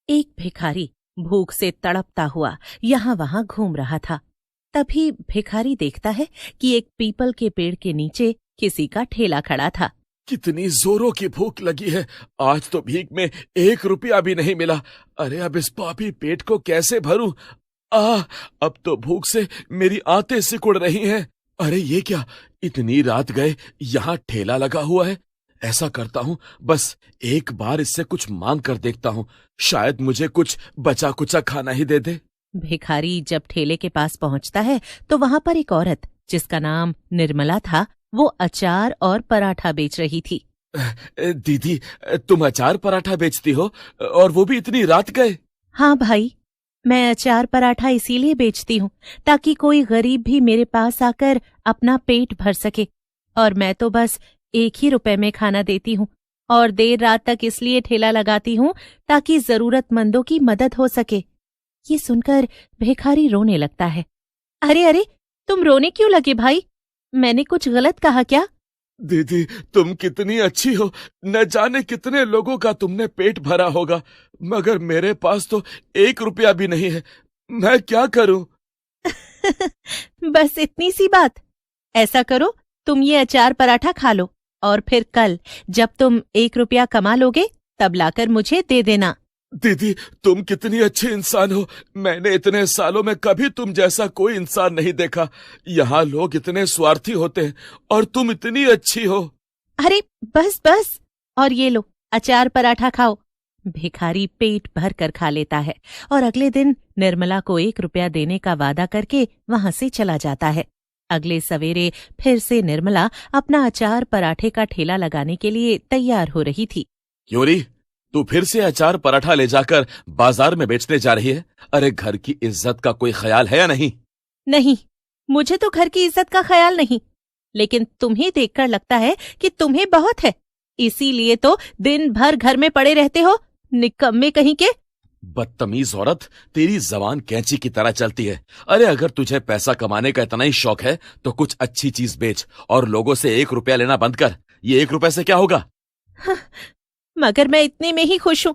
एक भिखारी भूख से तड़पता हुआ यहाँ वहां घूम रहा था। तभी भिखारी देखता है कि एक पीपल के पेड़ के नीचे किसी का ठेला खड़ा था। कितनी जोरों की भूख लगी है, आज तो भीख में 1 रुपया भी नहीं मिला। अरे अब इस पापी पेट को कैसे भरूं? अब तो भूख से मेरी आंतें सिकुड़ रही हैं। अरे ये क्या, इतनी रात गए यहाँ ठेला लगा हुआ है। ऐसा करता हूँ, बस एक बार इससे कुछ मांग कर देखता हूँ, शायद मुझे कुछ बचा कुचा खाना ही दे दे। भिखारी जब ठेले के पास पहुंचता है तो वहां पर एक औरत जिसका नाम निर्मला था, वो अचार और पराठा बेच रही थी। दीदी, तुम अचार पराठा बेचती हो और वो भी इतनी रात गए? हाँ भाई, मैं अचार पराठा इसीलिए बेचती हूँ ताकि कोई गरीब भी मेरे पास आकर अपना पेट भर सके। और मैं तो बस 1 ही रुपए में खाना देती हूँ और देर रात तक इसलिए ठेला लगाती हूँ ताकि जरूरतमंदों की मदद हो सके। ये सुनकर भिखारी रोने लगता है। अरे अरे, तुम रोने क्यों लगे भाई? मैंने कुछ गलत कहा क्या? दीदी, तुम कितनी अच्छी हो, न जाने कितने लोगों का तुमने पेट भरा होगा, मगर मेरे पास तो 1 रुपया भी नहीं है। मैं क्या करूं? बस इतनी सी बात। ऐसा करो, तुम ये अचार पराठा खा लो और फिर कल जब तुम 1 रुपया कमा लोगे तब लाकर मुझे दे देना। दीदी, तुम कितनी अच्छी इंसान हो, मैंने इतने सालों में कभी तुम जैसा कोई इंसान नहीं देखा। यहाँ लोग इतने स्वार्थी होते हैं और तुम इतनी अच्छी हो। अरे बस बस, और ये लो अचार पराठा खाओ। भिखारी पेट भर कर खा लेता है और अगले दिन निर्मला को 1 रुपया देने का वादा करके वहां से चला जाता है। अगले सवेरे फिर से निर्मला अपना अचार पराठे का ठेला लगाने के लिए तैयार हो रही थी। क्यों री, तू फिर से अचार पराठा ले जाकर बाजार में बेचने जा रही है? अरे घर की इज्जत का कोई ख्याल है या नहीं? नहीं, मुझे तो घर की इज्जत का ख्याल नहीं, लेकिन तुम्हें देखकर लगता है कि तुम्हें बहुत है, इसीलिए तो दिन भर घर में पड़े रहते हो, निकम्मे कहीं के। बदतमीज औरत, तेरी जबान कैंची की तरह चलती है। अरे अगर तुझे पैसा कमाने का इतना ही शौक है तो कुछ अच्छी चीज बेच और लोगों से 1 रुपया लेना बंद कर। ये 1 रुपए से क्या होगा? मगर मैं इतने में ही खुश हूँ।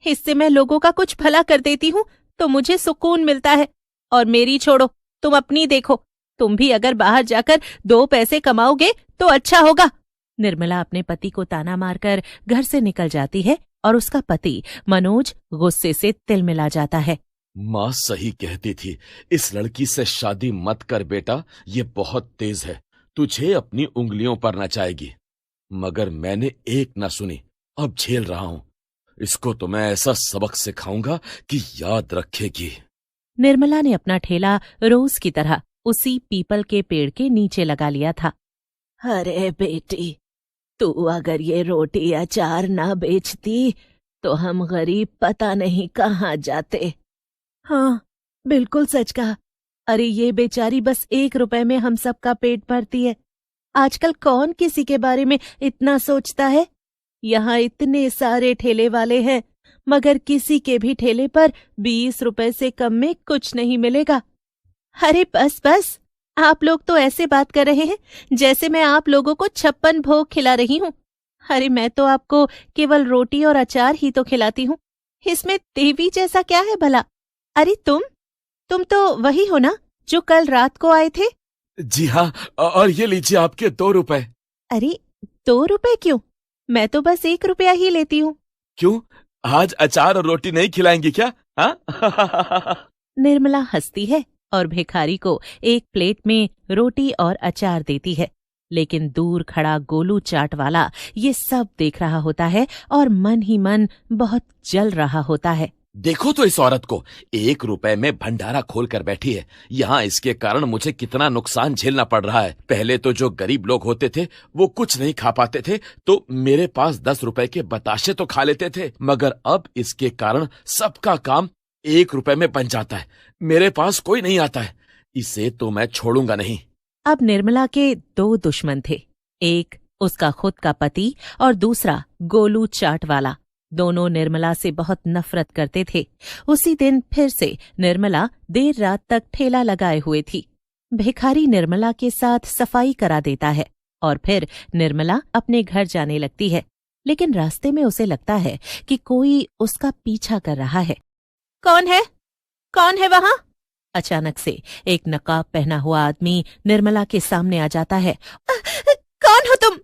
इससे मैं लोगों का कुछ भला कर देती हूँ तो मुझे सुकून मिलता है। और मेरी छोड़ो, तुम अपनी देखो, तुम भी अगर बाहर जाकर 2 पैसे कमाओगे तो अच्छा होगा। निर्मला अपने पति को ताना मारकर घर से निकल जाती है और उसका पति मनोज गुस्से से तिलमिला जाता है। माँ सही कहती थी, इस लड़की से शादी मत कर बेटा, ये बहुत तेज है, तुझे अपनी उंगलियों पर नचाएगी। मगर मैंने एक न सुनी, अब झेल रहा हूं। इसको तो मैं ऐसा सबक सिखाऊंगा कि याद रखेगी। निर्मला ने अपना ठेला रोज की तरह उसी पीपल के पेड़ के नीचे लगा लिया था। अरे बेटी, तू अगर ये रोटी अचार ना बेचती तो हम गरीब पता नहीं कहाँ जाते। हाँ, बिल्कुल सच कहा। अरे ये बेचारी बस 1 रुपए में हम सबका पेट भरती है। आजकल कौन किसी के बारे में इतना सोचता है? यहाँ इतने सारे ठेले वाले हैं, मगर किसी के भी ठेले पर 20 रुपए से कम में कुछ नहीं मिलेगा। अरे बस बस, आप लोग तो ऐसे बात कर रहे हैं जैसे मैं आप लोगों को 56 भोग खिला रही हूँ। अरे मैं तो आपको केवल रोटी और अचार ही तो खिलाती हूँ, इसमें देवी जैसा क्या है भला? अरे तुम तो वही हो ना जो कल रात को आए थे? जी हाँ, और ये लीजिए आपके 2 रुपए। अरे 2 रुपए क्यों? मैं तो बस 1 रुपया ही लेती हूँ। क्यों, आज अचार और रोटी नहीं खिलाएंगी क्या? हाँ? निर्मला हंसती है और भिखारी को एक प्लेट में रोटी और अचार देती है, लेकिन दूर खड़ा गोलू चाट वाला ये सब देख रहा होता है और मन ही मन बहुत जल रहा होता है। देखो तो इस औरत को, 1 रुपए में भंडारा खोल कर बैठी है। यहाँ इसके कारण मुझे कितना नुकसान झेलना पड़ रहा है। पहले तो जो गरीब लोग होते थे वो कुछ नहीं खा पाते थे तो मेरे पास 10 रुपए के बताशे तो खा लेते थे, मगर अब इसके कारण सबका काम 1 रुपए में बन जाता है। मेरे पास कोई नहीं आता है, इसे तो मैं छोड़ूंगा नहीं। अब निर्मला के 2 दुश्मन थे, एक उसका खुद का पति और दूसरा गोलू चाट वाला। दोनों निर्मला से बहुत नफरत करते थे। उसी दिन फिर से निर्मला देर रात तक ठेला लगाए हुए थी। भिखारी निर्मला के साथ सफाई करा देता है और फिर निर्मला अपने घर जाने लगती है। लेकिन रास्ते में उसे लगता है कि कोई उसका पीछा कर रहा है। कौन है? कौन है वहां? अचानक से एक नकाब पहना हुआ आदमी निर्मला के सामने आ जाता है। कौन हो तुम?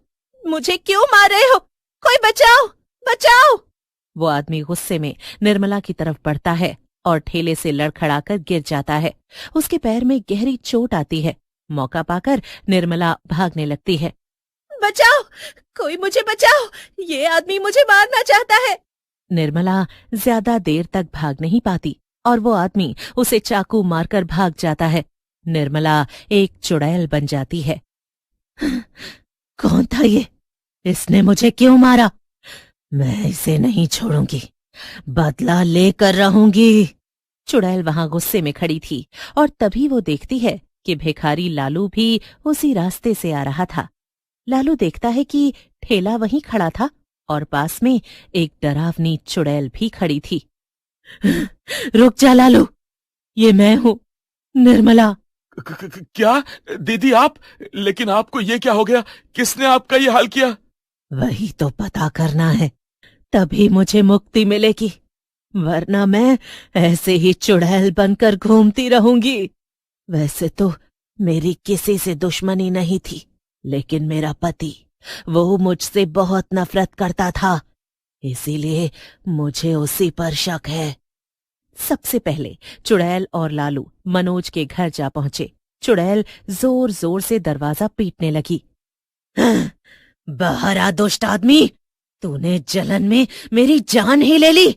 मुझे क्यों मार रहे हो? कोई बचाओ, बचाओ! वो आदमी गुस्से में निर्मला की तरफ बढ़ता है और ठेले से लड़खड़ाकर गिर जाता है। उसके पैर में गहरी चोट आती है। मौका पाकर निर्मला भागने लगती है। बचाओ, कोई मुझे बचाओ, ये आदमी मुझे मारना चाहता है। निर्मला ज्यादा देर तक भाग नहीं पाती और वो आदमी उसे चाकू मारकर भाग जाता है। निर्मला एक चुड़ैल बन जाती है। कौन था ये? इसने मुझे क्यों मारा? मैं इसे नहीं छोड़ूंगी, बदला लेकर रहूंगी। चुड़ैल वहां गुस्से में खड़ी थी और तभी वो देखती है कि भिखारी लालू भी उसी रास्ते से आ रहा था। लालू देखता है कि ठेला वहीं खड़ा था और पास में एक डरावनी चुड़ैल भी खड़ी थी। रुक जा लालू, ये मैं हूं, निर्मला। क्या दीदी आप? लेकिन आपको ये क्या हो गया? किसने आपका ये हाल किया? वही तो पता करना है, तभी मुझे मुक्ति मिलेगी, वरना मैं ऐसे ही चुड़ैल बनकर घूमती रहूंगी। वैसे तो मेरी किसी से दुश्मनी नहीं थी, लेकिन मेरा पति वो मुझसे बहुत नफरत करता था, इसीलिए मुझे उसी पर शक है। सबसे पहले चुड़ैल और लालू मनोज के घर जा पहुंचे। चुड़ैल जोर जोर से दरवाजा पीटने लगी। बाहर आ दुष्ट आदमी, तूने जलन में मेरी जान ही ले ली,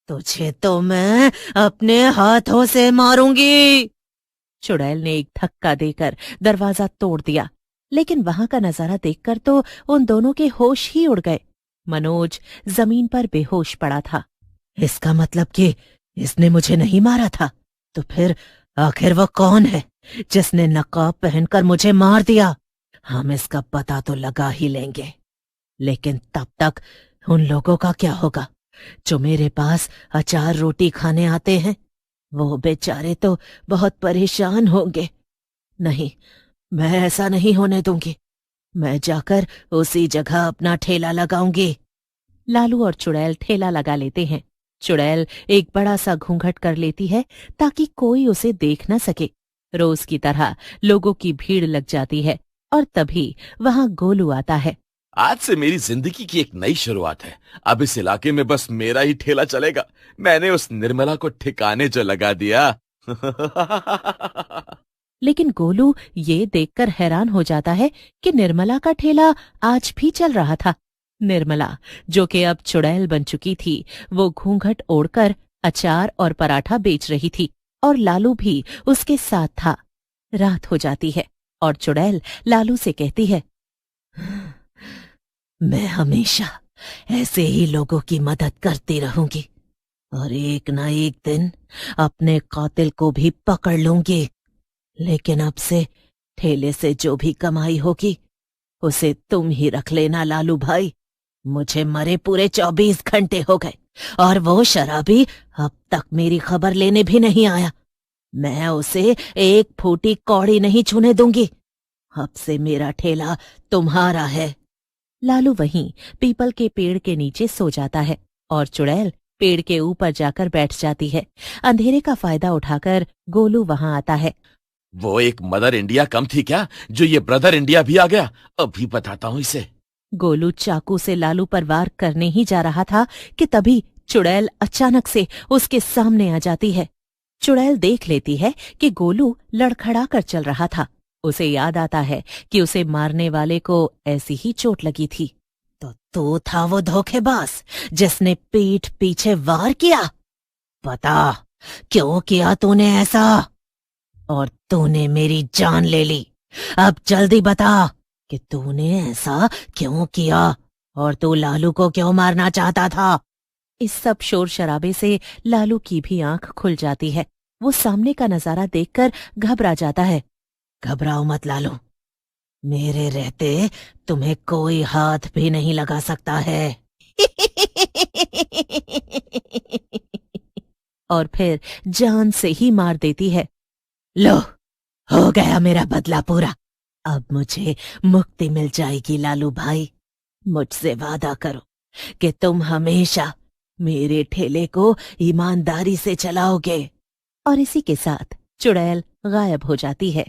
तुझे तो मैं अपने हाथों से मारूंगी। चुड़ैल ने एक धक्का देकर दरवाजा तोड़ दिया, लेकिन वहां का नजारा देखकर तो उन दोनों के होश ही उड़ गए। मनोज जमीन पर बेहोश पड़ा था। इसका मतलब कि इसने मुझे नहीं मारा था, तो फिर आखिर वो कौन है जिसने नकाब पहनकर मुझे मार दिया? हम इसका पता तो लगा ही लेंगे, लेकिन तब तक उन लोगों का क्या होगा जो मेरे पास अचार रोटी खाने आते हैं? वो बेचारे तो बहुत परेशान होंगे। नहीं, मैं ऐसा नहीं होने दूंगी। मैं जाकर उसी जगह अपना ठेला लगाऊंगी। लालू और चुड़ैल ठेला लगा लेते हैं। चुड़ैल एक बड़ा सा घूंघट कर लेती है ताकि कोई उसे देख न सके। रोज की तरह लोगों की भीड़ लग जाती है और तभी वहां गोलू आता है। आज से मेरी जिंदगी की एक नई शुरुआत है। अब इस इलाके में बस मेरा ही ठेला चलेगा। मैंने उस निर्मला को ठिकाने जो लगा दिया। लेकिन गोलू ये देखकर हैरान हो जाता है कि निर्मला का ठेला आज भी चल रहा था। निर्मला, जो कि अब चुड़ैल बन चुकी थी, वो घूंघट ओढ़कर अचार और पराठा बेच रही थी और लालू भी उसके साथ था। रात हो जाती है और चुड़ैल लालू से कहती है, मैं हमेशा ऐसे ही लोगों की मदद करती रहूंगी और एक ना एक दिन अपने कातिल को भी पकड़ लूंगी। लेकिन अब से ठेले से जो भी कमाई होगी उसे तुम ही रख लेना लालू भाई। मुझे मरे पूरे 24 घंटे हो गए और वो शराबी अब तक मेरी खबर लेने भी नहीं आया। मैं उसे एक फूटी कौड़ी नहीं छूने दूंगी। अब से मेरा ठेला तुम्हारा है। लालू वहीं पीपल के पेड़ के नीचे सो जाता है और चुड़ैल पेड़ के ऊपर जाकर बैठ जाती है। अंधेरे का फायदा उठाकर गोलू वहां आता है। वो एक मदर इंडिया कम थी क्या, जो ये ब्रदर इंडिया भी आ गया? अभी बताता हूँ इसे। गोलू चाकू से लालू पर वार करने ही जा रहा था कि तभी चुड़ैल अचानक से उसके सामने आ जाती है। चुड़ैल देख लेती है कि गोलू लड़खड़ा कर चल रहा था। उसे याद आता है कि उसे मारने वाले को ऐसी ही चोट लगी थी। तो तू था वो धोखेबाज जिसने पीठ पीछे वार किया? बता, क्यों किया तूने ऐसा? और तूने मेरी जान ले ली। अब जल्दी बता कि तूने ऐसा क्यों किया और तू लालू को क्यों मारना चाहता था? इस सब शोर शराबे से लालू की भी आंख खुल जाती है। वो सामने का नजारा देखकर घबरा जाता है। घबराओ मत लालू, मेरे रहते तुम्हें कोई हाथ भी नहीं लगा सकता है। और फिर जान से ही मार देती है। लो, हो गया मेरा बदला पूरा। अब मुझे मुक्ति मिल जाएगी लालू भाई। मुझसे वादा करो कि तुम हमेशा मेरे ठेले को ईमानदारी से चलाओगे। और इसी के साथ चुड़ैल गायब हो जाती है।